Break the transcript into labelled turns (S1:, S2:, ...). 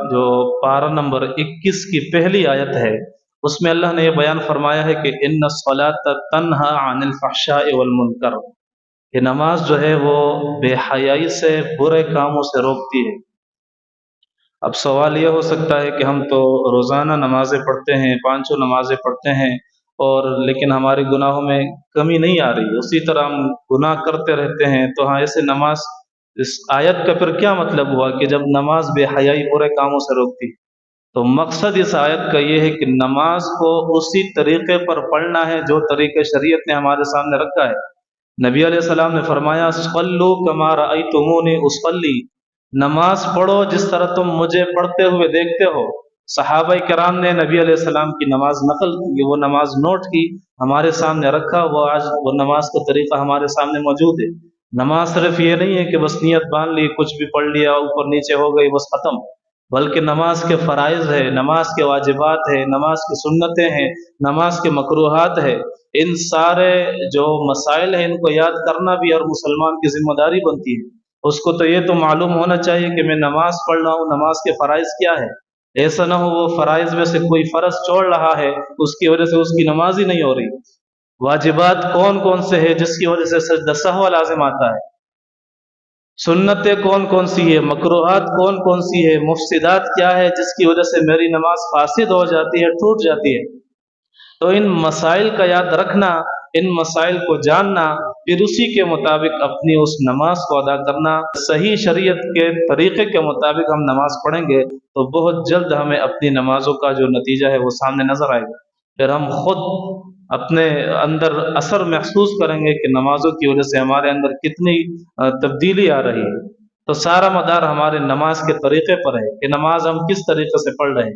S1: جو पारा नंबर 21 की पहली आयत है, उसमें अल्लाह ने ये बयान फरमाया है कि इन्न सलात तन्हा अनिल फहशाए वल मुनकर, कि नमाज जो है वो बेहयाई से, बुरे कामों से रोकती है। अब सवाल यह हो सकता है कि हम तो रोज़ाना नमाज़ें पढ़ते हैं, पाँचों नमाज़ें पढ़ते हैं, और लेकिन हमारे गुनाहों में कमी नहीं आ रही, उसी तरह हम गुनाह करते रहते हैं। तो हाँ, ऐसे नमाज, इस आयत का फिर क्या मतलब हुआ कि जब नमाज बेहयाई बुरे कामों से रोकती? तो मकसद इस आयत का ये है कि नमाज को उसी तरीके पर पढ़ना है जो तरीके शरीयत ने हमारे सामने रखा है। नबी अलैहिस्सलाम ने फरमाया, सल्लू कमा रअयतुमूनी उसल्ली, नमाज पढ़ो जिस तरह तुम मुझे पढ़ते हुए देखते हो। सहाबाए किराम ने नबी अलैहिस्सलाम की नमाज नकल की, वो नमाज नोट की, हमारे सामने रखा, वो आज वो नमाज का तरीका हमारे सामने मौजूद है। नमाज सिर्फ ये नहीं है कि बस नियत बांध ली, कुछ भी पढ़ लिया, ऊपर नीचे हो गई, बस खत्म। बल्कि नमाज के फ़राइज़ है, नमाज के वाजिबात है, नमाज की सुन्नतें हैं, नमाज के मकरूहात है। इन सारे जो मसाइल हैं, इनको याद करना भी हर मुसलमान की जिम्मेदारी बनती है। उसको तो ये तो मालूम होना चाहिए कि मैं नमाज पढ़ रहा हूँ, नमाज के फ़राइज़ क्या है। ऐसा ना हो वो फ़राइज़ में से कोई फ़र्ज छोड़ रहा है, उसकी वजह से उसकी नमाज ही नहीं हो रही। वाजिबात कौन कौन से हैं जिसकी वजह से सजदा सहव लाजिम आता है, सुन्नतें कौन कौन सी है, मकरूहात कौन कौन सी है, मुफ्सिदात क्या है जिसकी वजह से मेरी नमाज फासिद हो जाती है, टूट जाती है। तो इन मसाइल का याद रखना, इन मसाइल को जानना, फिर उसी के मुताबिक अपनी उस नमाज को अदा करना, सही शरीयत के तरीके के मुताबिक हम नमाज पढ़ेंगे तो बहुत जल्द हमें अपनी नमाजों का जो नतीजा है वो सामने नजर आएगा। फिर हम खुद अपने अंदर असर महसूस करेंगे कि नमाजों की वजह से हमारे अंदर कितनी तब्दीली आ रही है। तो सारा मदार हमारे नमाज के तरीके पर है कि नमाज हम किस तरीके से पढ़ रहे हैं।